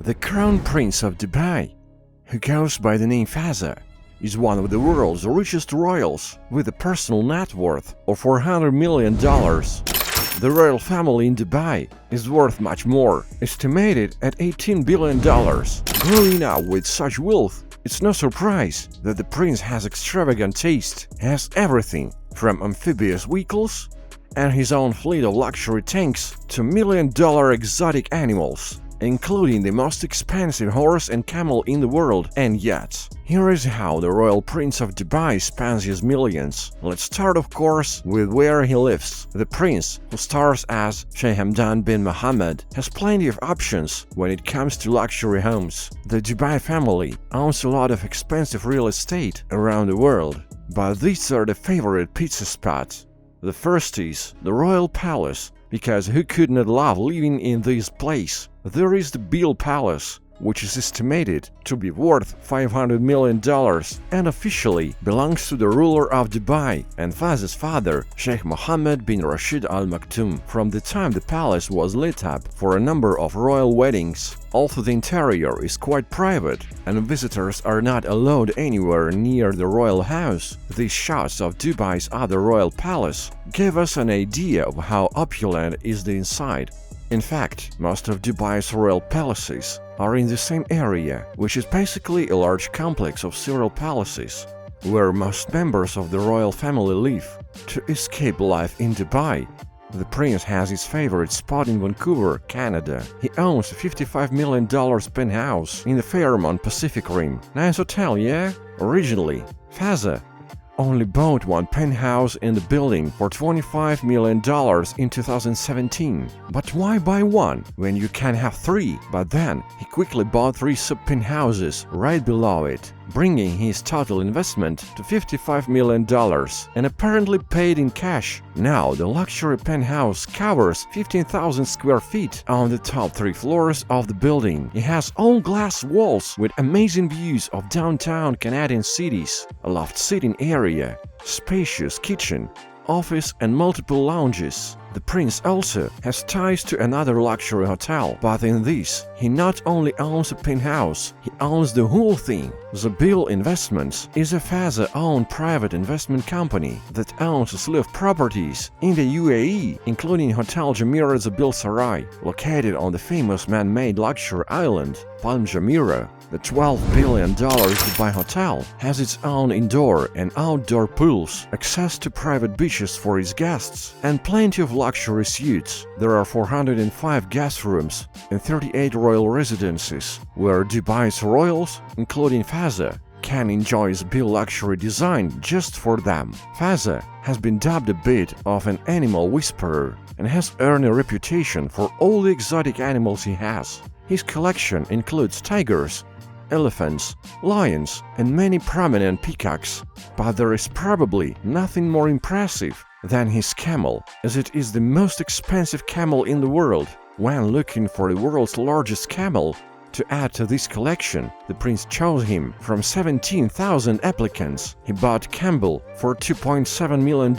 The Crown Prince of Dubai, who goes by the name Fazza, is one of the world's richest royals with a personal net worth of $400 million. The royal family in Dubai is worth much more, estimated at $18 billion. Growing up with such wealth, it's no surprise that the prince has extravagant taste, has everything from amphibious vehicles and his own fleet of luxury tanks to million-dollar exotic animals, including the most expensive horse and camel in the world. And yet, here is how the royal prince of Dubai spends his millions. Let's start, of course, with where he lives. The prince, who stars as Sheikh Hamdan bin Mohammed, has plenty of options when it comes to luxury homes. The Dubai family owns a lot of expensive real estate around the world, but these are the favorite pizza spots. The first is the Royal Palace, because who could not love living in this place? There is the Bill Palace, which is estimated to be worth $500 million and officially belongs to the ruler of Dubai and Fazza's father, Sheikh Mohammed bin Rashid Al Maktoum, from the time the palace was lit up for a number of royal weddings. Although the interior is quite private and visitors are not allowed anywhere near the royal house, these shots of Dubai's other royal palace give us an idea of how opulent is the inside. In fact, most of Dubai's royal palaces are in the same area, which is basically a large complex of several palaces, where most members of the royal family live. To escape life in Dubai, the prince has his favorite spot in Vancouver, Canada. He owns a $55 million penthouse in the Fairmont Pacific Rim. Nice hotel, yeah? Originally, Fazza only bought one penthouse in the building for $25 million in 2017. But why buy one when you can have three? But then he quickly bought three sub-penthouses right below it, bringing his total investment to $55 million and apparently paid in cash. Now the luxury penthouse covers 15,000 square feet on the top 3 floors of the building. It has all glass walls with amazing views of downtown Canadian cities, a loft sitting area, spacious kitchen, office and multiple lounges. The prince also has ties to another luxury hotel, but in this, he not only owns a penthouse, he owns the whole thing. The Bill Investments is a Fazza-owned private investment company that owns a slew of properties in the UAE, including Hotel Jumeirah Zabil Sarai, located on the famous man-made luxury island, Palm Jumeirah. The $12 billion Dubai hotel has its own indoor and outdoor pools, access to private beaches for its guests, and plenty of luxury suites. There are 405 guest rooms and 38 royal residences, where Dubai's royals, including Fazza, can enjoy its Bill luxury design just for them. Fazza has been dubbed a bit of an animal whisperer and has earned a reputation for all the exotic animals he has. His collection includes tigers, elephants, lions, and many prominent peacocks, but there is probably nothing more impressive than his camel, as it is the most expensive camel in the world. When looking for the world's largest camel to add to this collection, the prince chose him from 17,000 applicants. He bought Campbell for $2.7 million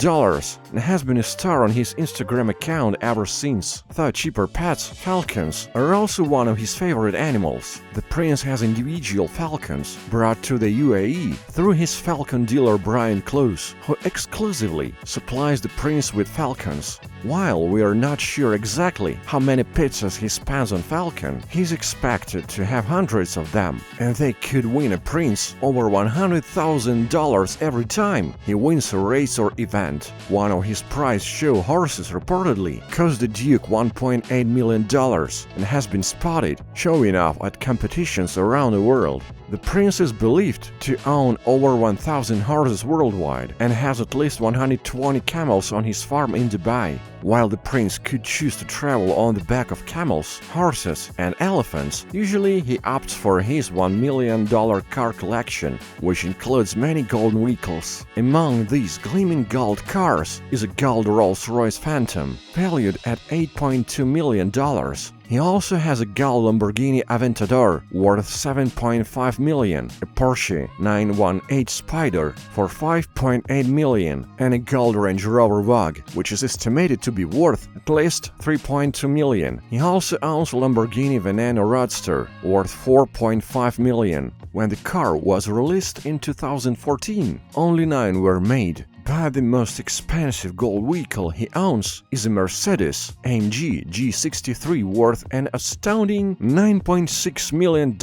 and has been a star on his Instagram account ever since. Though cheaper pets, falcons are also one of his favorite animals. The prince has individual falcons brought to the UAE through his falcon dealer Brian Close, who exclusively supplies the prince with falcons. While we are not sure exactly how many pizzas he spends on falcon, he's expected to have hundreds of them, and they could win a prince over $100,000 every time he wins a race or event. One of his prize show horses reportedly cost the Duke $1.8 million and has been spotted showing off at competitions around the world. The prince is believed to own over 1,000 horses worldwide and has at least 120 camels on his farm in Dubai. While the prince could choose to travel on the back of camels, horses, and elephants, usually he opts for his $1 million car collection, which includes many golden vehicles. Among these gleaming gold cars is a gold Rolls-Royce Phantom, valued at $8.2 million. He also has a gold Lamborghini Aventador worth $7.5 million, a Porsche 918 Spider for $5.8 million, and a gold Range Rover Vogue, which is estimated to be worth at least $3.2 million. He also owns a Lamborghini Veneno Roadster worth $4.5 million. When the car was released in 2014, only 9 were made. But the most expensive gold vehicle he owns is a Mercedes-AMG G63 worth an astounding $9.6 million.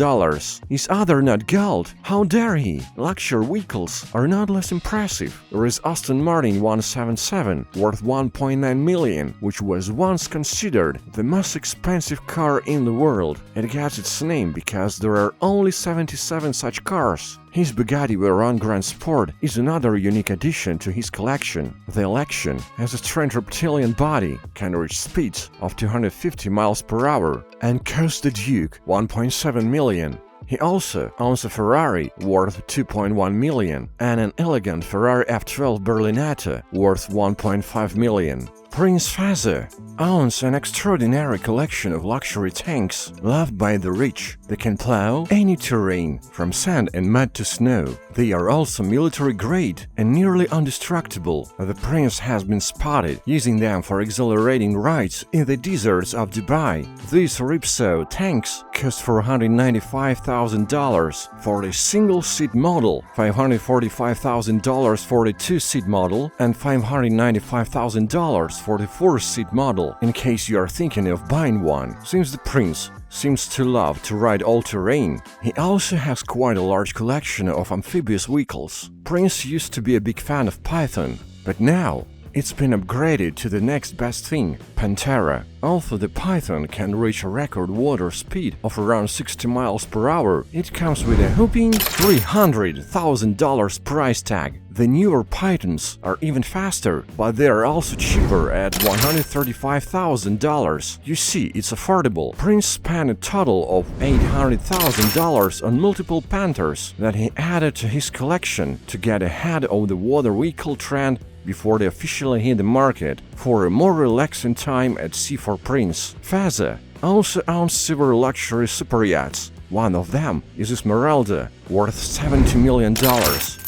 Is other not gold? How dare he? Luxury vehicles are not less impressive. There is Aston Martin 177 worth $1.9 million, which was once considered the most expensive car in the world. It gets its name because there are only 77 such cars. His Bugatti Veyron Grand Sport is another unique addition to his collection. The Election has a strange reptilian body, can reach speeds of 250 miles per hour, and costs the Duke $1.7 million. He also owns a Ferrari worth $2.1 million and an elegant Ferrari F12 Berlinetta worth $1.5 million. Prince Fazza owns an extraordinary collection of luxury tanks loved by the rich. They can plow any terrain, from sand and mud to snow. They are also military-grade and nearly indestructible. The prince has been spotted using them for exhilarating rides in the deserts of Dubai. These Ripso tanks cost $495,000 for a single-seat model, $545,000 for a two-seat model, and $595,000 for the four-seat model, in case you are thinking of buying one. Since the prince seems to love to ride all-terrain, he also has quite a large collection of amphibious vehicles. Prince used to be a big fan of Python, but now it's been upgraded to the next best thing, Pantera. Although the Python can reach a record water speed of around 60 miles per hour, it comes with a whopping $300,000 price tag. The newer Pythons are even faster, but they are also cheaper at $135,000. You see, it's affordable. Prince spent a total of $800,000 on multiple Panthers that he added to his collection to get ahead of the water vehicle trend before they officially hit the market for a more relaxing time at sea for Prince. Fazza also owns several luxury super yachts. One of them is Esmeralda, worth $70 million,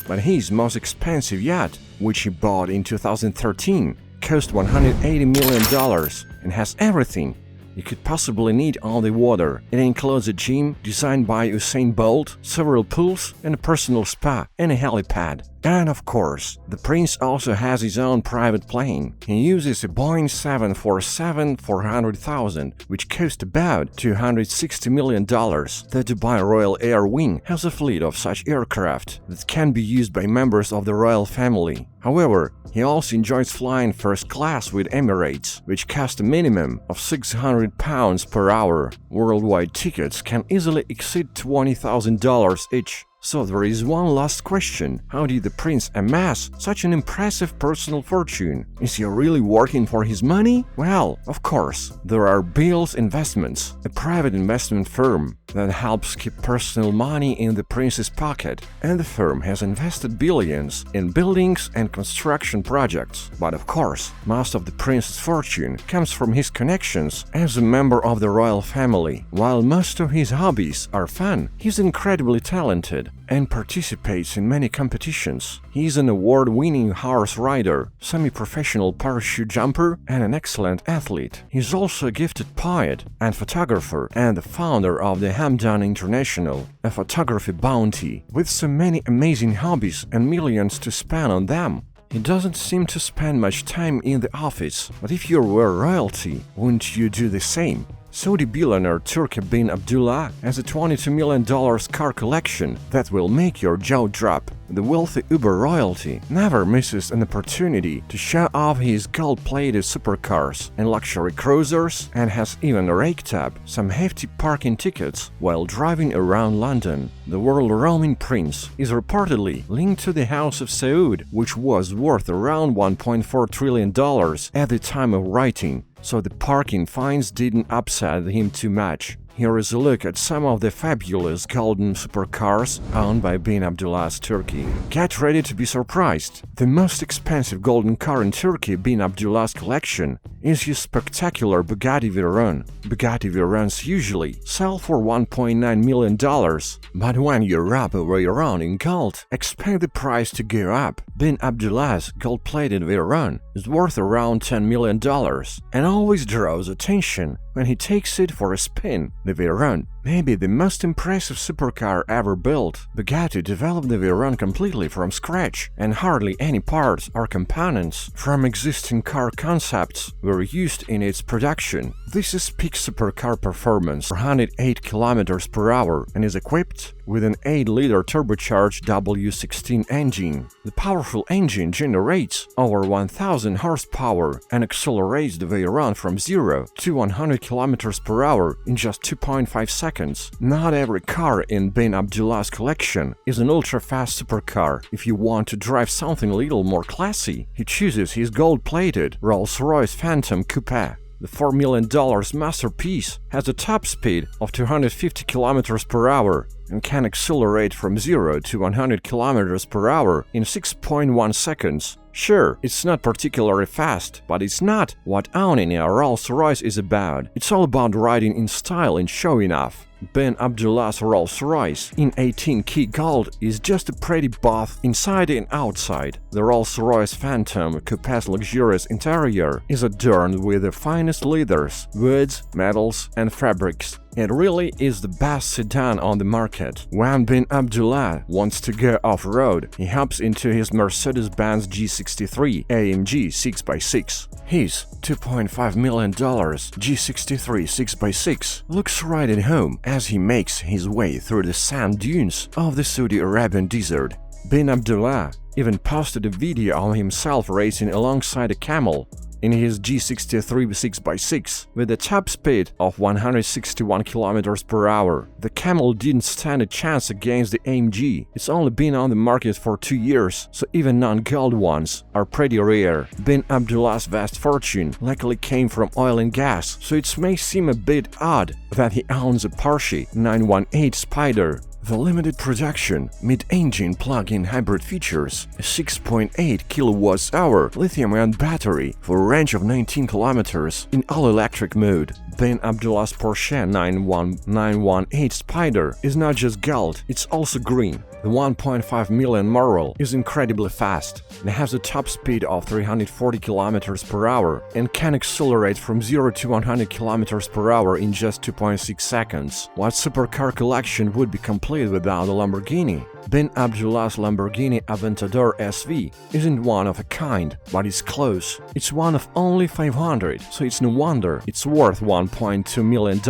but his most expensive yacht, which he bought in 2013, cost $180 million and has everything you could possibly need on the water. It includes a gym designed by Usain Bolt, several pools, and a personal spa and a helipad. And of course, the prince also has his own private plane. He uses a Boeing 747-400,000, which cost about $260 million. The Dubai Royal Air Wing has a fleet of such aircraft that can be used by members of the royal family. However, he also enjoys flying first class with Emirates, which cost a minimum of £600 per hour. Worldwide tickets can easily exceed $20,000 each. So there is one last question. How did the prince amass such an impressive personal fortune? Is he really working for his money? Well, of course, there are Bill's Investments, a private investment firm that helps keep personal money in the prince's pocket, and the firm has invested billions in buildings and construction projects. But of course, most of the prince's fortune comes from his connections as a member of the royal family. While most of his hobbies are fun, he's incredibly talented and participates in many competitions. He is an award-winning horse rider, semi-professional parachute jumper, and an excellent athlete. He is also a gifted poet and photographer and the founder of the Hamad International, a photography bounty. With so many amazing hobbies and millions to spend on them, he doesn't seem to spend much time in the office. But if you were royalty, wouldn't you do the same? Saudi billionaire Turki bin Abdullah has a $22 million car collection that will make your jaw drop. The wealthy Uber royalty never misses an opportunity to show off his gold-plated supercars and luxury cruisers, and has even raked up some hefty parking tickets while driving around London. The world-roaming prince is reportedly linked to the House of Saud, which was worth around $1.4 trillion at the time of writing, so the parking fines didn't upset him too much. here is a look at some of the fabulous golden supercars owned by bin Abdullah's Turkey. Get ready to be surprised. The most expensive golden car in Turkey, bin Abdullah's collection, is his spectacular Bugatti Veyron. Bugatti Veyrons usually sell for $1.9 million, but when you wrap a Veyron in gold, expect the price to go up. Bin Abdullah's gold-plated Veyron is worth around $10 million and always draws attention when he takes it for a spin. The Veyron may be the most impressive supercar ever built. Bugatti developed the Veyron completely from scratch, and hardly any parts or components from existing car concepts were used in its production. This is peak supercar performance, 408 km per hour, and is equipped with an 8-liter turbocharged W16 engine. The powerful engine generates over 1000 horsepower and accelerates the Veyron from 0 to 100 km per hour in just 2.5 seconds. Not every car in bin Abdullah's collection is an ultra-fast supercar. If you want to drive something a little more classy, he chooses his gold-plated Rolls-Royce Phantom Coupe. The $4 million masterpiece has a top speed of 250 km per hour and can accelerate from 0 to 100 km per hour in 6.1 seconds. Sure, it's not particularly fast, but it's not what owning a Rolls-Royce is about. It's all about riding in style and showing off. Bin Abdullah's Rolls-Royce in 18K gold is just a pretty both inside and outside. The Rolls-Royce Phantom Coupe's luxurious interior is adorned with the finest leathers, woods, metals, and fabrics. It really is the best sedan on the market. When bin Abdullah wants to go off-road, he hops into his Mercedes-Benz G63 AMG 6x6. His $2.5 million G63 6x6 looks right at home as he makes his way through the sand dunes of the Saudi Arabian desert. Bin Abdullah even posted a video of himself racing alongside a camel in his G63 6x6 with a top speed of 161 km per hour. The camel didn't stand a chance against the AMG. It's only been on the market for 2 years, so even non-gold ones are pretty rare. Bin Abdullah's vast fortune likely came from oil and gas, so it may seem a bit odd that he owns a Porsche 918 Spider. The limited production mid-engine plug-in hybrid features a 6.8 kWh lithium-ion battery for a range of 19 km in all-electric mode. Bin Abdullah's Porsche 918 Spider is not just gold, it's also green. The 1.5 million model is incredibly fast and has a top speed of 340 km per hour and can accelerate from 0 to 100 km per hour in just 2.6 seconds. What supercar collection would be complete without a Lamborghini? Bin Abdullah's Lamborghini Aventador SV isn't one of a kind, but it's close. It's one of only 500, so it's no wonder it's worth $1.2 million.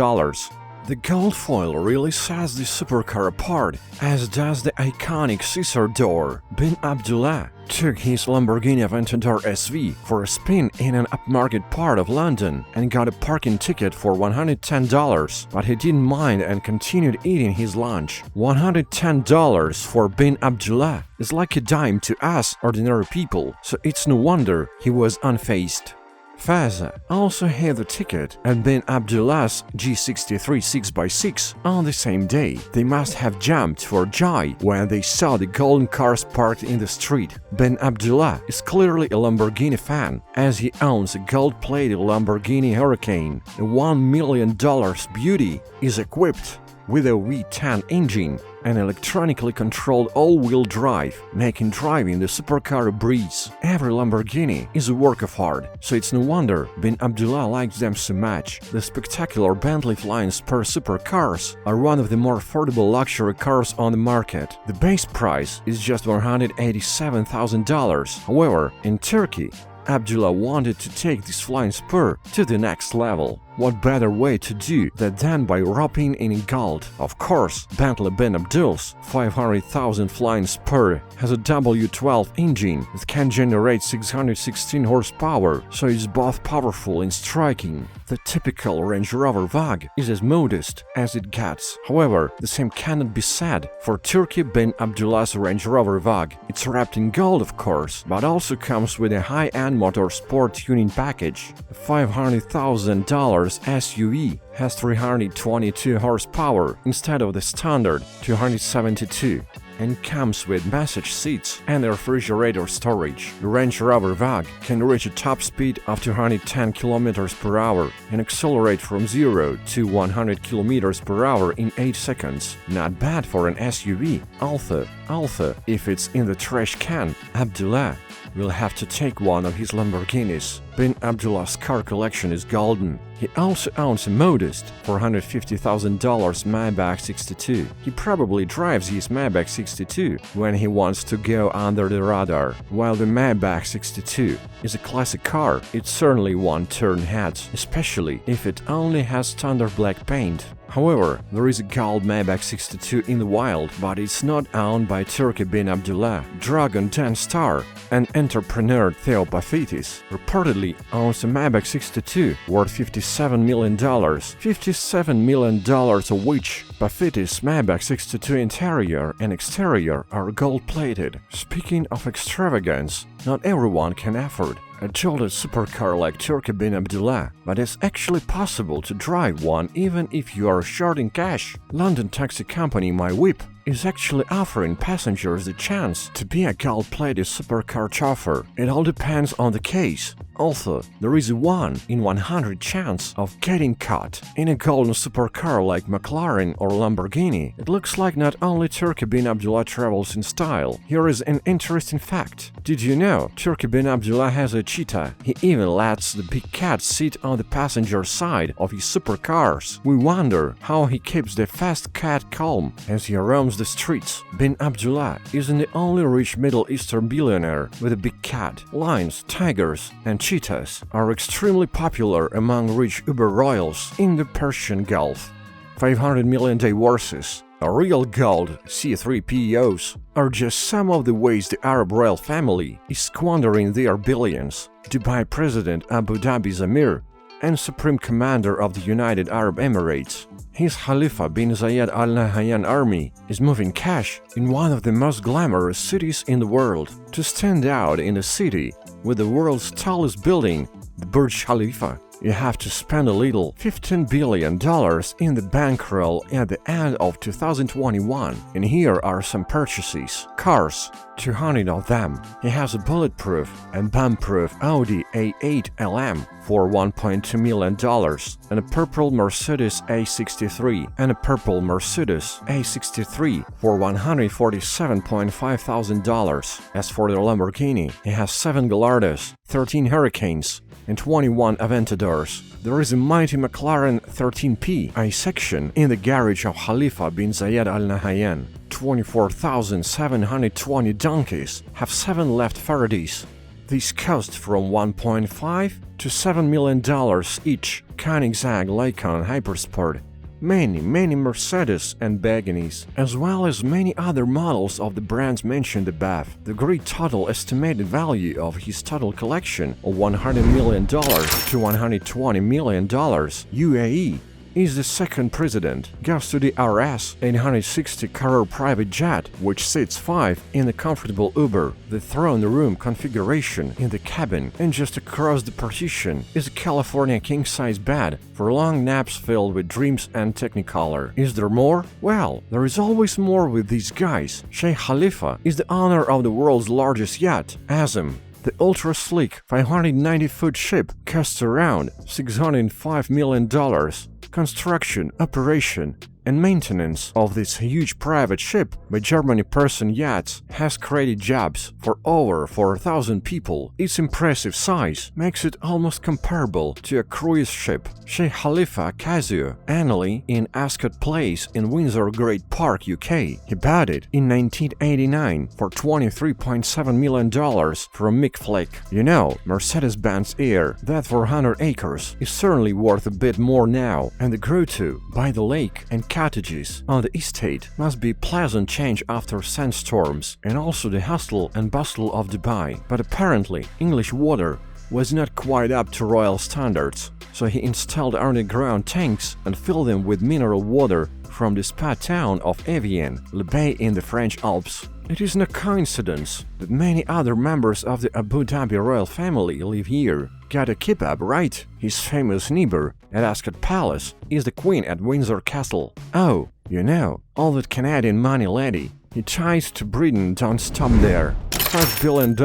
The gold foil really sets the supercar apart, as does the iconic scissor door. Bin Abdullah took his Lamborghini Aventador SV for a spin in an upmarket part of London and got a parking ticket for $110, but he didn't mind and continued eating his lunch. $110 for bin Abdullah is like a dime to us ordinary people, so it's no wonder he was unfazed. Fazza also had the ticket and bin Abdullah's G63 6x6 on the same day. They must have jumped for joy when they saw the golden cars parked in the street. Bin Abdullah is clearly a Lamborghini fan, as he owns a gold-plated Lamborghini Hurricane. The $1 million beauty is equipped with a V10 engine and electronically controlled all-wheel drive, making driving the supercar a breeze. Every Lamborghini is a work of art, so it's no wonder bin Abdullah likes them so much. The spectacular Bentley Flying Spur supercars are one of the more affordable luxury cars on the market. The base price is just $187,000. However, in Turkey, Abdullah wanted to take this flying spur to the next level. What better way to do that than by wrapping in gold? Of course, Bentley bin Abdul's 500,000 flying spur has a W12 engine that can generate 616 horsepower, so it's both powerful and striking. The typical Range Rover Vogue is as modest as it gets. However, the same cannot be said for Turkey bin Abdullah's Range Rover Vogue. It's wrapped in gold, of course, but also comes with a high-end motorsport tuning package. The $500,000 SUV has 322 horsepower instead of the standard 272 and comes with massage seats and refrigerator storage. The Range Rover Vogue can reach a top speed of 210 km per hour and accelerate from 0 to 100 km per hour in 8 seconds. Not bad for an SUV. Although, if it's in the trash can, Abdullah will have to take one of his Lamborghinis. Bin Abdullah's car collection is golden. He also owns a modest $450,000 Maybach 62. He probably drives his Maybach 62 when he wants to go under the radar. While the Maybach 62 is a classic car, it certainly won't turn heads, especially if it only has standard black paint. However, there is a gold Maybach 62 in the wild, but it's not owned by Turki bin Abdullah. Dragon 10 star and entrepreneur Theo Pafitis reportedly owns a Maybach 62 worth $57 million. $57 million of which Pafitis' Maybach 62 interior and exterior are gold-plated. Speaking of extravagance, not everyone can afford a jolted supercar like Turki bin Abdullah, but it's actually possible to drive one even if you are short in cash. London taxi company My Whip is actually offering passengers the chance to be a gold-plated supercar chauffeur. It all depends on the case. Also, there is a 1 in 100 chance of getting caught in a golden supercar like McLaren or Lamborghini. It looks like not only Turki bin Abdullah travels in style. Here is an interesting fact. Did you know Turki bin Abdullah has a cheetah? He even lets the big cat sit on the passenger side of his supercars. We wonder how he keeps the fast cat calm as he roams the streets. Bin Abdullah isn't the only rich Middle Eastern billionaire with a big cat. Lions, tigers, and cheetahs are extremely popular among rich Uber royals in the Persian Gulf. 500 million divorces, a real gold C3POs are just some of the ways the Arab royal family is squandering their billions. Dubai President Abu Dhabi's Emir and Supreme Commander of the United Arab Emirates, His Khalifa bin Zayed Al Nahyan army is moving cash in one of the most glamorous cities in the world. To stand out in a city with the world's tallest building, the Burj Khalifa, you have to spend a little $15 billion in the bankroll at the end of 2021. And here are some purchases. Cars, 200 of them. He has a bulletproof and bomb-proof Audi A8 LM for $1.2 million, and a purple Mercedes A63 and a purple Mercedes A63 for $147.5 thousand. As for the Lamborghini, he has 7 Gallardos, 13 Hurricanes, and 21 Aventadors. There is a mighty McLaren 13P I-section in the garage of Khalifa bin Zayed Al Nahyan. 24,720 donkeys have 7 left Faradies. These cost from $1.5 to $7 million each. Koenigsegg Lykan Hypersport, many Mercedes and Beguinis, as well as many other models of the brands mentioned above. The great total estimated value of his total collection of $100 million to $120 million UAE is the second president, goes to the RS 860 Carrera private jet, which seats 5 in the comfortable Uber, the throne room configuration in the cabin, and just across the partition is a California king-size bed for long naps filled with dreams and Technicolor. Is there more? Well, there is always more with these guys. Sheikh Khalifa is the owner of the world's largest yacht, Azam. The ultra-sleek 590-foot ship costs around $605 million. Construction, operation, and maintenance of this huge private ship by Germany Person Yachts has created jobs for over 4,000 people. Its impressive size makes it almost comparable to a cruise ship. Sheikh Khalifa Casio, annually in Ascot Place in Windsor Great Park, UK. He bought it in 1989 for $23.7 million from Mick Flick. You know, Mercedes-Benz Air, that 400 acres, is certainly worth a bit more now, and the grotto by the lake and cottages on the estate must be a pleasant change after sandstorms, and also the hustle and bustle of Dubai. But apparently, English water was not quite up to royal standards, so he installed underground tanks and filled them with mineral water from the spa town of Evian, Le Bay in the French Alps. It is no coincidence that many other members of the Abu Dhabi royal family live here. Got a kebab, right? His famous neighbor at Ascot Palace is the Queen at Windsor Castle. Oh, you know, all that Canadian money lady. He ties to Britain don't stop there. $5 billion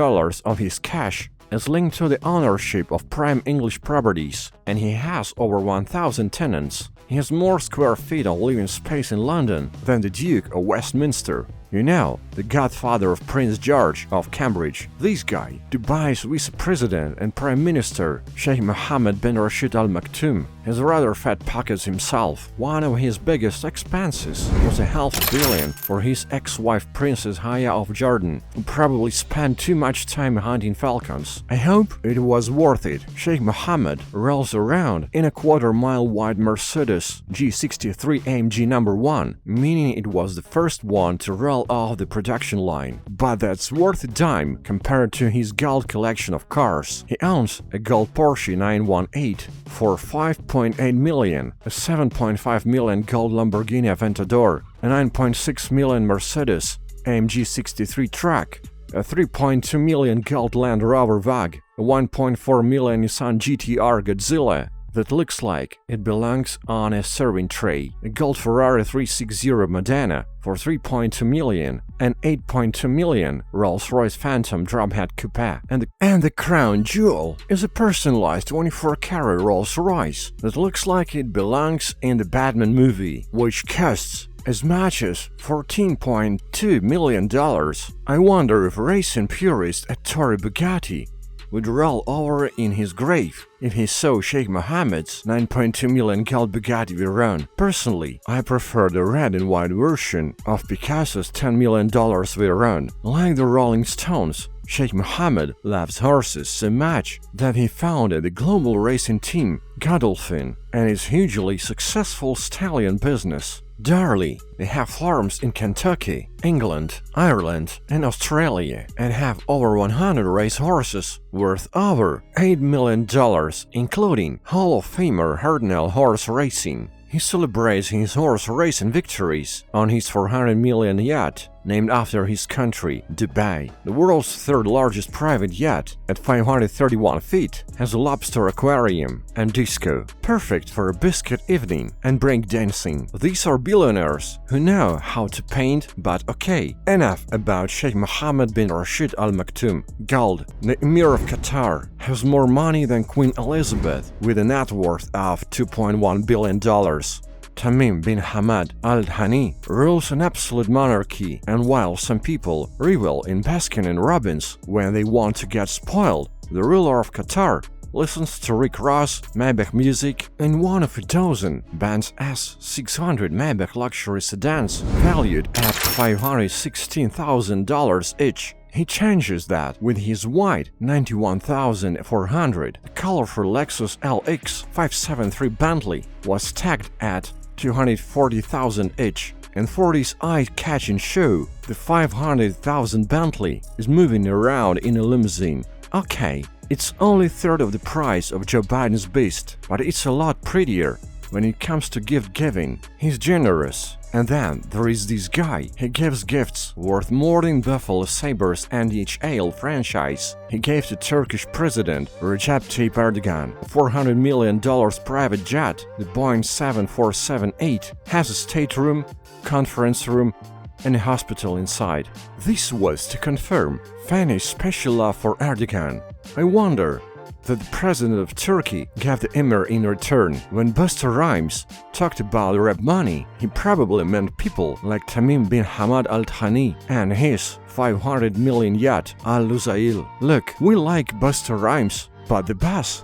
of his cash is linked to the ownership of prime English properties, and he has over 1,000 tenants. He has more square feet of living space in London than the Duke of Westminster. You know, the godfather of Prince George of Cambridge. This guy, Dubai's vice president and prime minister, Sheikh Mohammed bin Rashid Al Maktoum, has rather fat pockets himself. One of his biggest expenses was $500 million for his ex-wife Princess Haya of Jordan, who probably spent too much time hunting falcons. I hope it was worth it. Sheikh Mohammed rolls around in a quarter-mile wide Mercedes G63 AMG number 1, meaning it was the first one to roll off the production line. But that's worth a dime compared to his gold collection of cars. He owns a gold Porsche 918 for $5.8 million, a $7.5 million gold Lamborghini Aventador, a $9.6 million Mercedes AMG 63 truck, a $3.2 million gold Land Rover Vogue, a $1.4 million Nissan GT-R Godzilla that looks like it belongs on a serving tray, a gold Ferrari 360 Modena for $3.2 million, an $8.2 million Rolls-Royce Phantom Drumhead Coupe, and the crown jewel is a personalized 24-karat Rolls-Royce that looks like it belongs in the Batman movie, which costs as much as $14.2 million. I wonder if racing purist Ettore Bugatti would roll over in his grave if he saw Sheikh Mohammed's $9.2 million gold Bugatti Veyron. Personally, I prefer the red and white version of Picasso's $10 million Veyron. Like the Rolling Stones, Sheikh Mohammed loves horses so much that he founded the global racing team Godolphin and his hugely successful stallion business. Darley, they have farms in Kentucky, England, Ireland, and Australia, and have over 100 racehorses worth over $8 million, including Hall of Famer Hartnell Horse Racing. He celebrates his horse racing victories on his $400 million yacht, named after his country, Dubai. The world's third largest private yacht, at 531 feet, has a lobster aquarium and disco, perfect for a biscuit evening and break dancing. These are billionaires who know how to paint, but okay. Enough about Sheikh Mohammed bin Rashid Al Maktoum. Gold, the Emir of Qatar, has more money than Queen Elizabeth, with a net worth of $2.1 billion. Tamim bin Hamad al-Thani rules an absolute monarchy, and while some people revel in Baskin and Robbins when they want to get spoiled, the ruler of Qatar listens to Rick Ross, Maybach music, and one of a dozen Benz S600 Maybach luxury sedans valued at $516,000 each. He changes that with his white 91,400. The colorful Lexus LX 573 Bentley was tagged at $240,000 each. And for this eye-catching show, the $500,000 Bentley is moving around in a limousine. Okay, it's only a third of the price of Joe Biden's Beast, but it's a lot prettier when it comes to gift giving. He's generous. And then there is this guy. He gives gifts worth more than Buffalo Sabres NHL franchise. He gave to Turkish President Recep Tayyip Erdogan a $400 million private jet. The Boeing 7478 has a stateroom, conference room, and a hospital inside. This was to confirm Thani's special love for Erdogan. I wonder that the president of Turkey gave the emir in return. When Busta Rhymes talked about rap money, he probably meant people like Tamim bin Hamad Al Thani and his $500 million yacht Al Luzail. Look, we like Busta Rhymes, but the boss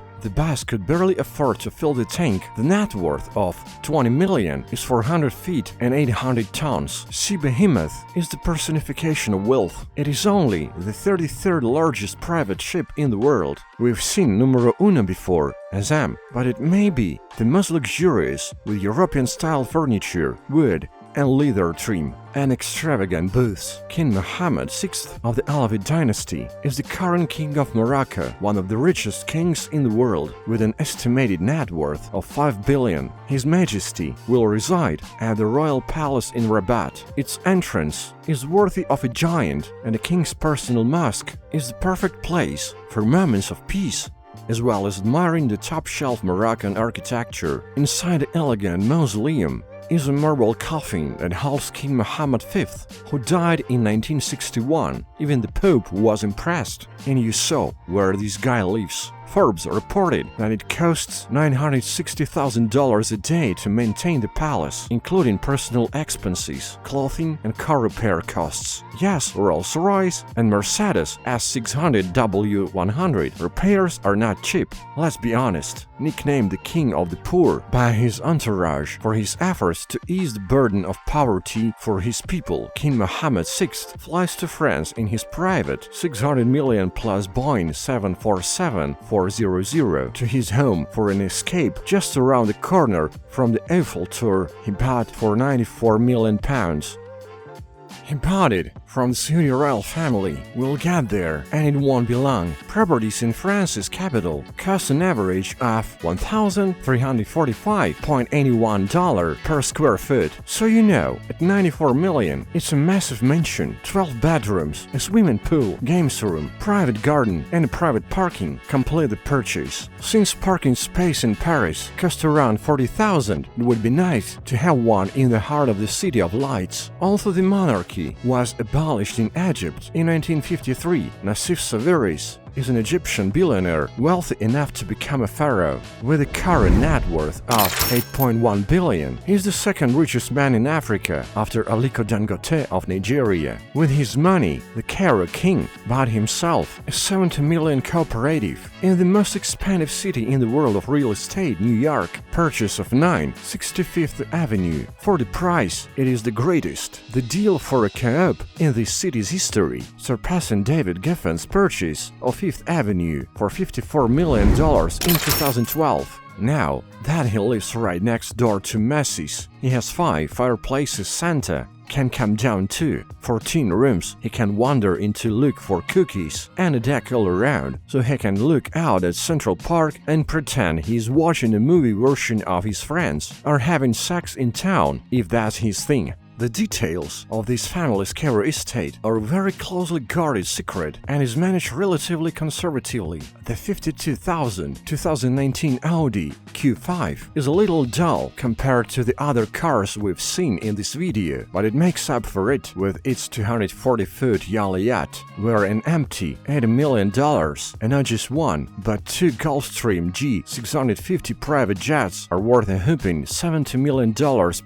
could barely afford to fill the tank. The net worth of $20 million is 400 feet and 800 tons. Sea Behemoth is the personification of wealth. It is only the 33rd largest private ship in the world. We've seen Numero Uno before, Azam, but it may be the most luxurious, with European-style furniture, wood, and leather trim, and extravagant booths. King Mohammed VI of the Alawid dynasty is the current king of Morocco, one of the richest kings in the world, with an estimated net worth of 5 billion. His Majesty will reside at the royal palace in Rabat. Its entrance is worthy of a giant, and the king's personal mosque is the perfect place for moments of peace, as well as admiring the top-shelf Moroccan architecture. Inside the elegant mausoleum is a marble coffin that holds King Mohammed V, who died in 1961. Even the Pope was impressed. And you saw where this guy lives. Forbes reported that it costs $960,000 a day to maintain the palace, including personal expenses, clothing, and car repair costs. Yes, Rolls-Royce and Mercedes S600 W100 repairs are not cheap. Let's be honest. Nicknamed the King of the Poor by his entourage for his efforts to ease the burden of poverty for his people, King Mohammed VI flies to France in his private 600 million plus Boeing 747-400 to his home for an escape just around the corner from the Eiffel Tower he bought for £94 million. He bought it from the Saudi royal family. We'll get there, and it won't be long. Properties in France's capital cost an average of $1,345.81 per square foot. So you know, at 94 million, it's a massive mansion, 12 bedrooms, a swimming pool, games room, private garden, and a private parking complete the purchase. Since parking space in Paris costs around 40,000, it would be nice to have one in the heart of the City of Lights. Although the monarchy was abolished in Egypt in 1953, Nassif Sawiris is an Egyptian billionaire wealthy enough to become a pharaoh. With a current net worth of 8.1 billion, he is the second richest man in Africa after Aliko Dangote of Nigeria. With his money, the Cairo king bought himself a 70 million cooperative in the most expensive city in the world of real estate, New York. Purchase of 9 65th Avenue. For the price, it is the greatest. The deal for a co-op in this city's history, surpassing David Geffen's purchase of 5th Avenue for $54 million in 2012. Now that he lives right next door to Macy's, he has 5 fireplaces Santa can come down to, 14 rooms he can wander into look for cookies, and a deck all around so he can look out at Central Park and pretend he's watching a movie version of his friends or having sex in town if that's his thing. The details of this family's Cairo estate are a very closely guarded secret and is managed relatively conservatively. The 2019 Audi Q5 is a little dull compared to the other cars we've seen in this video, but it makes up for it with its 240-foot Yali yacht, where an empty $80 million, and not just one, but 2 Gulfstream G650 private jets are worth a whopping $70 million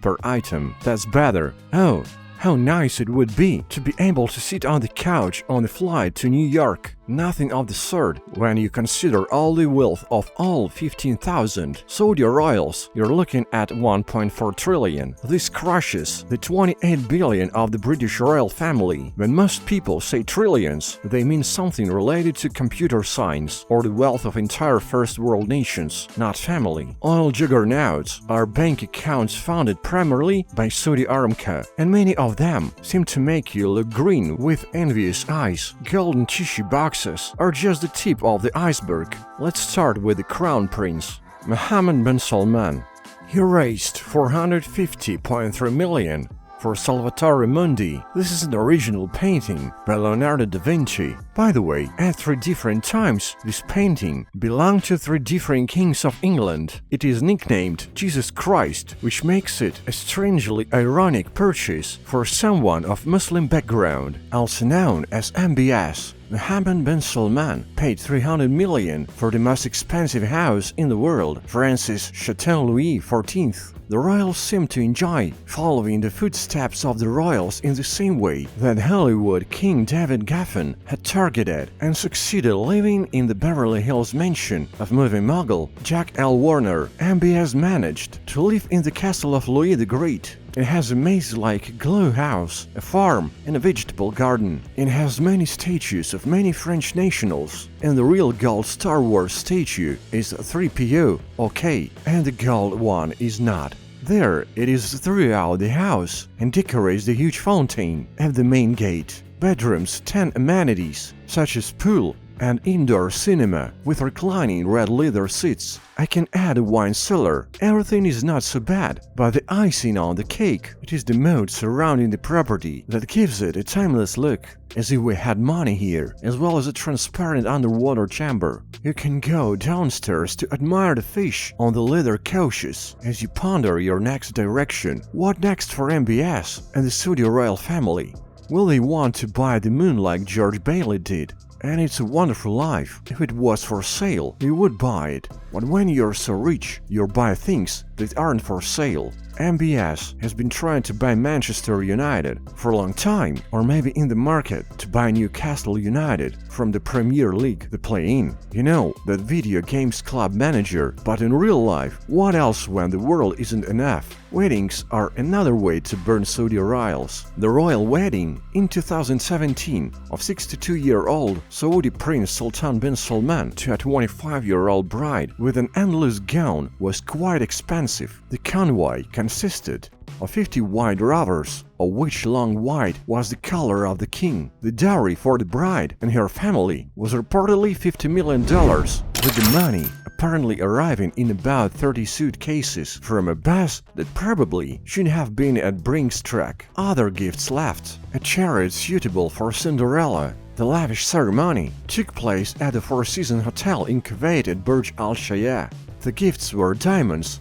per item. That's better. Oh, how nice it would be to be able to sit on the couch on the flight to New York. Nothing of the sort when you consider all the wealth of all 15,000 Saudi royals. You're looking at 1.4 trillion. This crushes the 28 billion of the British royal family. When most people say trillions, they mean something related to computer science or the wealth of entire first world nations, not family. Oil juggernauts are bank accounts founded primarily by Saudi Aramco, and many of them seem to make you look green with envious eyes. Golden tissue boxes are just the tip of the iceberg. Let's start with the Crown Prince, Mohammed bin Salman. He raised 450.3 million for Salvatore Mundi. This is an original painting by Leonardo da Vinci. By the way, at 3 different times, this painting belonged to 3 different kings of England. It is nicknamed Jesus Christ, which makes it a strangely ironic purchase for someone of Muslim background, also known as MBS. Mohammed bin Salman paid 300 million for the most expensive house in the world, France's Chateau Louis XIV. The royals seem to enjoy following the footsteps of the royals in the same way that Hollywood King David Geffen had targeted and succeeded living in the Beverly Hills mansion of movie mogul Jack L. Warner. MBS managed to live in the castle of Louis the Great. It has a maze-like glow house, a farm, and a vegetable garden. It has many statues of many French nationals, and the real gold Star Wars statue is 3PO, okay, and the gold one is not. There it is throughout the house and decorates the huge fountain at the main gate. Bedrooms 10 amenities such as pool and indoor cinema with reclining red leather seats. I can add a wine cellar. Everything is not so bad, but the icing on the cake, it is the moat surrounding the property that gives it a timeless look, as if we had money here, as well as a transparent underwater chamber. You can go downstairs to admire the fish on the leather couches as you ponder your next direction. What next for MBS and the Saudi royal family? Will they want to buy the moon like George Bailey did? And it's a wonderful life. If it was for sale, you would buy it. But when you're so rich, you buy things that aren't for sale. MBS has been trying to buy Manchester United for a long time, or maybe in the market to buy Newcastle United from the Premier League they play in. You know, that video games club manager, but in real life, what else when the world isn't enough? Weddings are another way to burn Saudi royals. The royal wedding in 2017 of 62-year-old Saudi Prince Sultan bin Salman to a 25-year-old bride with an endless gown was quite expensive. The convoy consisted of 50 white rovers, of which long white was the color of the king. The dowry for the bride and her family was reportedly $50 million, with the money apparently arriving in about 30 suitcases from a bus that probably should have been at Brink's truck. Other gifts left: a chariot suitable for Cinderella. The lavish ceremony took place at the Four Seasons Hotel in Kuwait at Burj Al Shaya. The gifts were diamonds,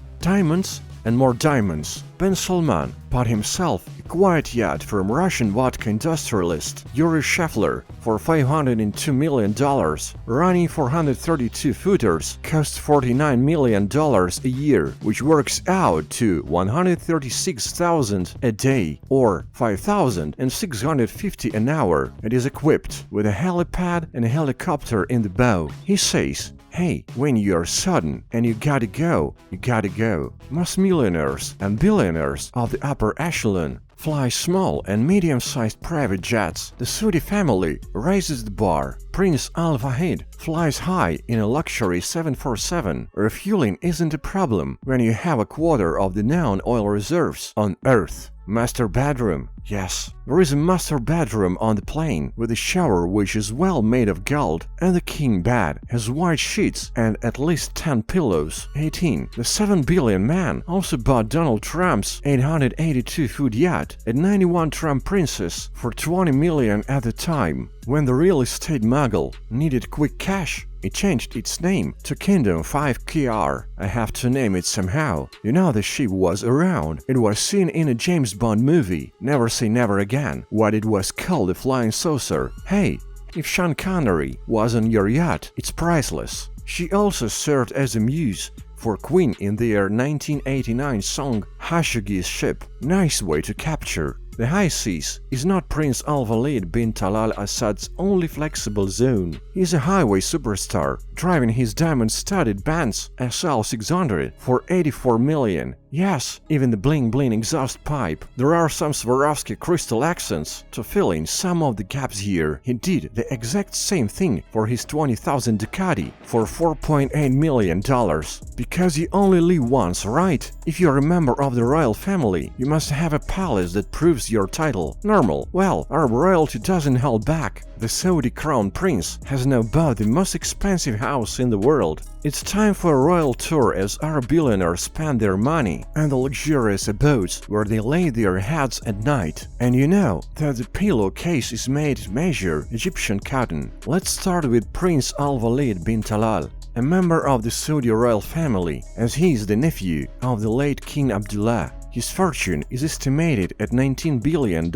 and more diamonds. Bin Salman bought himself a quiet yacht from Russian vodka industrialist Yuri Shefler for $502 million, running 432 footers, cost $49 million a year, which works out to $136,000 a day or $5,650 an hour. It is equipped with a helipad and a helicopter in the bow. He says, "Hey, when you're sudden and you gotta go, you gotta go." Most millionaires and billionaires of the upper echelon fly small and medium-sized private jets. The Saudi family raises the bar. Prince Al Fahd flies high in a luxury 747. Refueling isn't a problem when you have a quarter of the known oil reserves on Earth. Master bedroom. Yes, there is a master bedroom on the plane with a shower which is well made of gold, and the king bed has white sheets and at least 10 pillows. 18. The 7 billion man also bought Donald Trump's 882-foot yacht at 91 Trump Princess for $20 million at the time. When the real estate mogul needed quick cash, it changed its name to Kingdom 5KR. I have to name it somehow. You know the ship was around. It was seen in a James Bond movie, Never Say Never Again. What it was called a flying saucer. Hey, if Sean Connery was on your yacht, it's priceless. She also served as a muse for Queen in their 1989 song Khashoggi's Ship. Nice way to capture the high seas is not Prince Al-Walid bin Talal Assad's only flexible zone. He is a highway superstar, driving his diamond-studded Benz SL600 for $84 million. Yes, even the bling-bling exhaust pipe. There are some Swarovski crystal accents to fill in some of the gaps here. He did the exact same thing for his 20,000 Ducati for $4.8 million. Because you only live once, right? If you're a member of the royal family, you must have a palace that proves your title. Normal. Well, Arab royalty doesn't hold back. The Saudi crown prince has now bought the most expensive house in the world. It's time for a royal tour as Arab billionaires spend their money and the luxurious abodes where they lay their heads at night. And you know that the pillowcase is made to measure Egyptian cotton. Let's start with Prince Al-Walid bin Talal, a member of the Saudi royal family, as he is the nephew of the late King Abdullah. His fortune is estimated at $19 billion,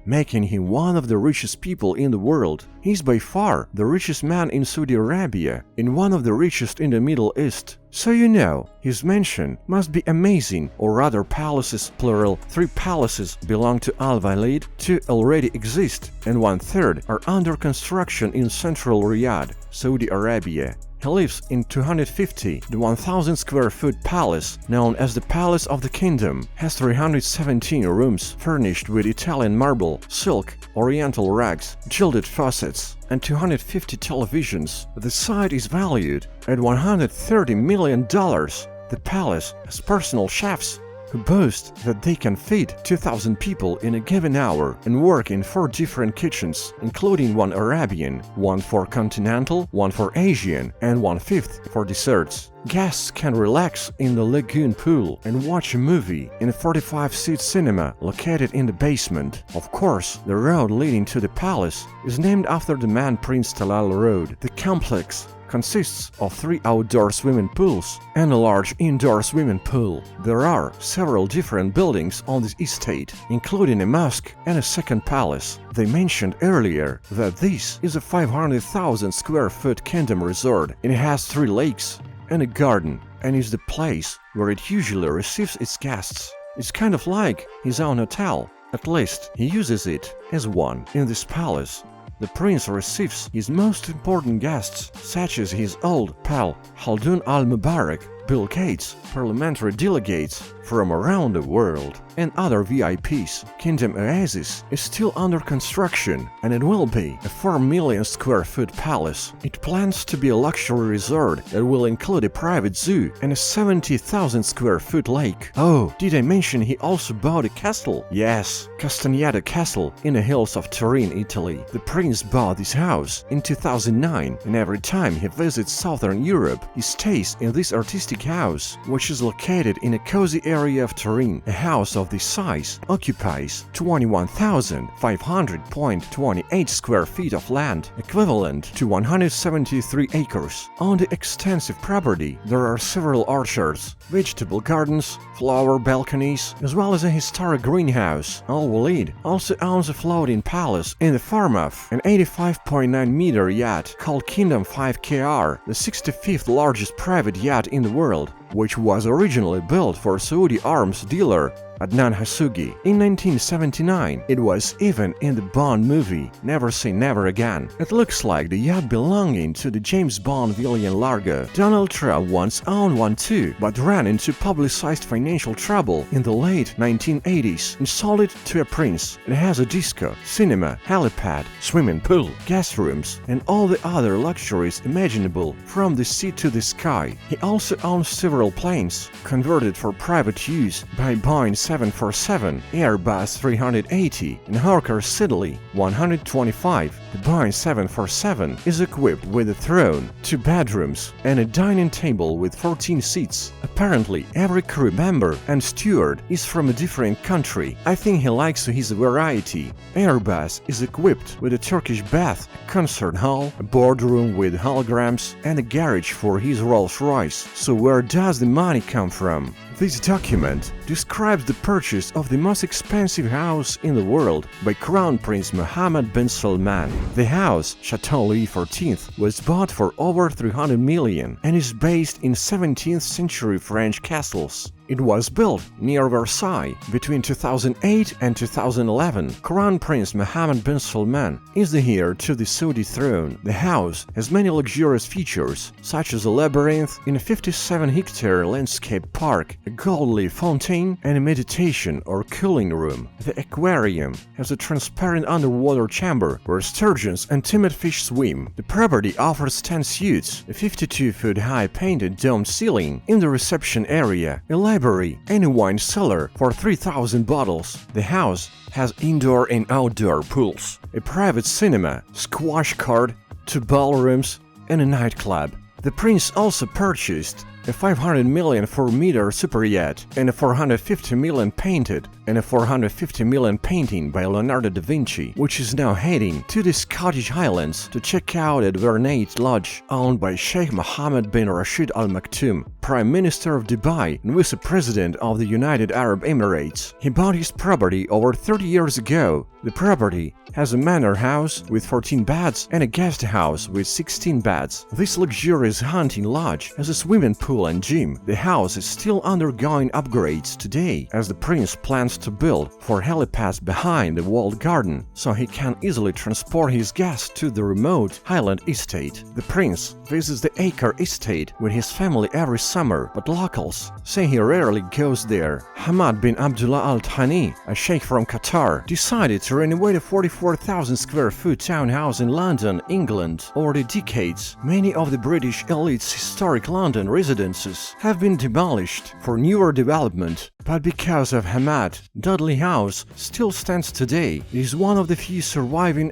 making him one of the richest people in the world. He's by far the richest man in Saudi Arabia and one of the richest in the Middle East. So you know, his mansion must be amazing, or rather palaces plural. 3 palaces belong to Al-Walid, 2 already exist, and 1/3 are under construction in central Riyadh, Saudi Arabia. He lives in 250. The 1,000 square foot palace, known as the Palace of the Kingdom, has 317 rooms furnished with Italian marble, silk, oriental rugs, gilded faucets, and 250 televisions. The site is valued at $130 million. The palace has personal chefs, who boast that they can feed 2,000 people in a given hour and work in 4 different kitchens, including one Arabian, one for continental, one for Asian, and 1/5 for desserts. Guests can relax in the lagoon pool and watch a movie in a 45-seat cinema located in the basement. Of course, the road leading to the palace is named after the man Prince Talal Road. The complex consists of 3 outdoor swimming pools and a large indoor swimming pool. There are several different buildings on this estate, including a mosque and a second palace. They mentioned earlier that this is a 500,000 square foot kingdom resort. It has 3 lakes and a garden, and is the place where it usually receives its guests. It's kind of like his own hotel. At least he uses it as one. In this palace, the prince receives his most important guests, such as his old pal Khaldun al-Mubarak, Bill Gates, parliamentary delegates from around the world, and other VIPs. Kingdom Oasis is still under construction, and it will be a 4 million square foot palace. It plans to be a luxury resort that will include a private zoo and a 70,000 square foot lake. Oh, did I mention he also bought a castle? Yes, Castagneto Castle in the hills of Turin, Italy. The prince bought this house in 2009, and every time he visits southern Europe, he stays in this artistic house, which is located in a cozy area of Turin. A house of this size occupies 21,500.28 square feet of land, equivalent to 173 acres. On the extensive property, there are several orchards, vegetable gardens, flower balconies, as well as a historic greenhouse. Al-Walid also owns a floating palace in the form of an 85.9-meter yacht called Kingdom 5KR, the 65th largest private yacht in the world, which was originally built for Saudi arms dealer Adnan Hasugi. In 1979, it was even in the Bond movie Never Say Never Again. It looks like the yacht belonging to the James Bond villain Largo. Donald Trump once owned one too, but ran into publicized financial trouble in the late 1980s and sold it to a prince. It has a disco, cinema, helipad, swimming pool, guest rooms, and all the other luxuries imaginable from the sea to the sky. He also owns several planes, converted for private use by Boeing 747, Airbus 380, and Hawker Siddeley 125. The Boeing 747 is equipped with a throne, 2 bedrooms, and a dining table with 14 seats. Apparently, every crew member and steward is from a different country. I think he likes his variety. Airbus is equipped with a Turkish bath, a concert hall, a boardroom with holograms, and a garage for his Rolls-Royce. So where does the money come from? This document describes the purchase of the most expensive house in the world by Crown Prince Mohammed bin Salman. The house, Chateau Louis XIV, was bought for over 300 million and is based in 17th century French castles. It was built near Versailles between 2008 and 2011. Crown Prince Mohammed bin Salman is the heir to the Saudi throne. The house has many luxurious features, such as a labyrinth in a 57-hectare landscape park, a gold leaf fountain, and a meditation or cooling room. The aquarium has a transparent underwater chamber where sturgeons and timid fish swim. The property offers 10 suites, a 52-foot-high painted domed ceiling in the reception area, a library, and a wine cellar for 3,000 bottles. The house has indoor and outdoor pools, a private cinema, squash court, 2 ballrooms, and a nightclub. The prince also purchased a 500 million 4-meter superyacht and a 450 million painted and a 450 million painting by Leonardo da Vinci, which is now heading to the Scottish Highlands to check out at Vernate Lodge, owned by Sheikh Mohammed bin Rashid Al Maktoum, Prime Minister of Dubai and Vice President of the United Arab Emirates. He bought his property over 30 years ago. The property has a manor house with 14 beds and a guest house with 16 beds. This luxurious hunting lodge has a swimming pool and gym. The house is still undergoing upgrades today, as the prince plans to build 4 helipads behind the walled garden, so he can easily transport his guests to the remote Highland estate. The prince visits the Acre estate with his family every summer, but locals say he rarely goes there. Hamad bin Abdullah Al Thani, a sheikh from Qatar, decided to renovate a 44,000 square foot townhouse in London, England. Over the decades, many of the British elite's historic London residents residences have been demolished for newer development, but because of Hamad, Dudley House still stands today. It is one of the few surviving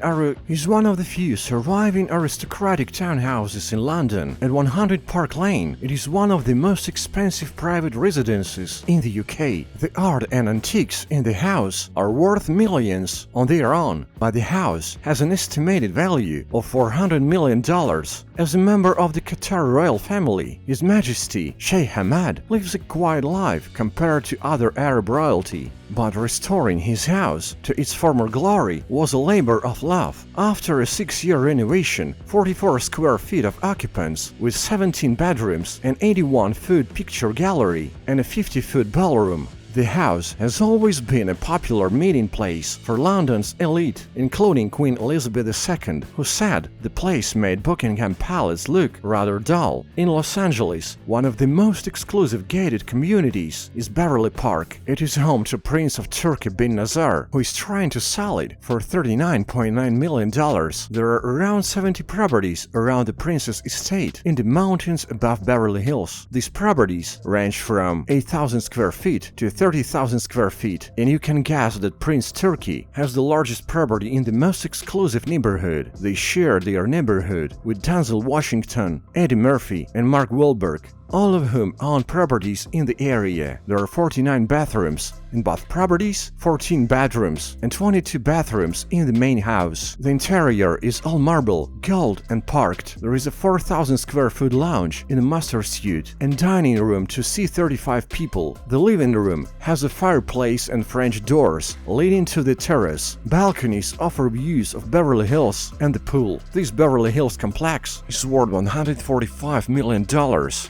aristocratic townhouses in London. At 100 Park Lane, it is one of the most expensive private residences in the UK. The art and antiques in the house are worth millions on their own, but the house has an estimated value of $400 million. As a member of the Qatar royal family, His Majesty Sheikh Hamad lives a quiet life compared to other Arab royalty, but restoring his house to its former glory was a labor of love. After a 6-year renovation, 44 square feet of occupants with 17 bedrooms, an 81-foot picture gallery, and a 50-foot ballroom, the house has always been a popular meeting place for London's elite, including Queen Elizabeth II, who said the place made Buckingham Palace look rather dull. In Los Angeles, one of the most exclusive gated communities is Beverly Park. It is home to Prince of Turkey bin Nazar, who is trying to sell it for $39.9 million. There are around 70 properties around the prince's estate in the mountains above Beverly Hills. These properties range from 8,000 square feet to 30,000 square feet, and you can guess that Prince Turkey has the largest property in the most exclusive neighborhood. They share their neighborhood with Denzel Washington, Eddie Murphy, and Mark Wahlberg, all of whom own properties in the area. There are 49 bathrooms in both properties, 14 bedrooms, and 22 bathrooms in the main house. The interior is all marble, gold, and parked. There is a 4,000 square foot lounge in a master suite and dining room to seat 35 people. The living room has a fireplace and French doors leading to the terrace. Balconies offer views of Beverly Hills and the pool. This Beverly Hills complex is worth $145 million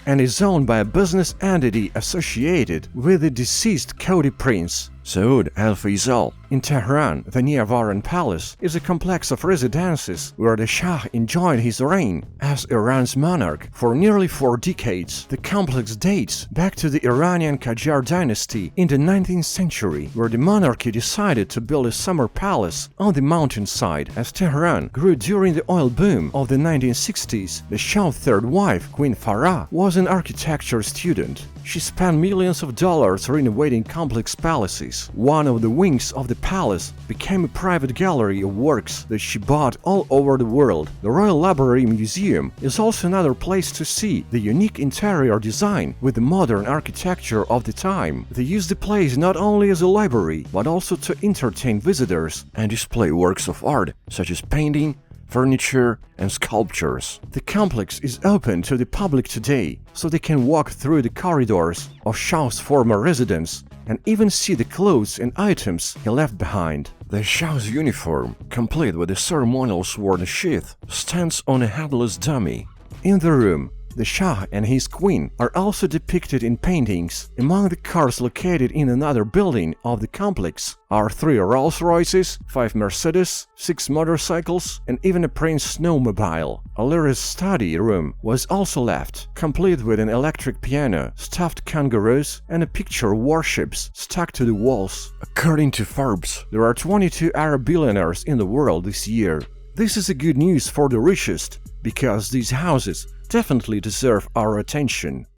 and is owned by a business entity associated with the deceased Saudi prince, Saud al-Faisal. In Tehran, the Nevaran Palace is a complex of residences where the Shah enjoyed his reign as Iran's monarch for nearly 4 decades. The complex dates back to the Iranian Qajar dynasty in the 19th century, where the monarchy decided to build a summer palace on the mountainside. As Tehran grew during the oil boom of the 1960s, the Shah's third wife, Queen Farah, was an architecture student. She spent millions of dollars renovating complex palaces. One of the wings of the palace became a private gallery of works that she bought all over the world. The Royal Library Museum is also another place to see the unique interior design with the modern architecture of the time. They use the place not only as a library, but also to entertain visitors and display works of art such as painting, furniture, and sculptures. The complex is open to the public today, so they can walk through the corridors of Shah's former residence and even see the clothes and items he left behind. The Shah's uniform, complete with a ceremonial sword sheath, stands on a headless dummy. In the room, the Shah and his queen are also depicted in paintings. Among the cars located in another building of the complex are 3 Rolls-Royces, 5 Mercedes, 6 motorcycles, and even a Prince snowmobile. A lyric study room was also left, complete with an electric piano, stuffed kangaroos, and a picture of warships stuck to the walls. According to Forbes, there are 22 Arab billionaires in the world this year. This is a good news for the richest, because these houses definitely deserve our attention.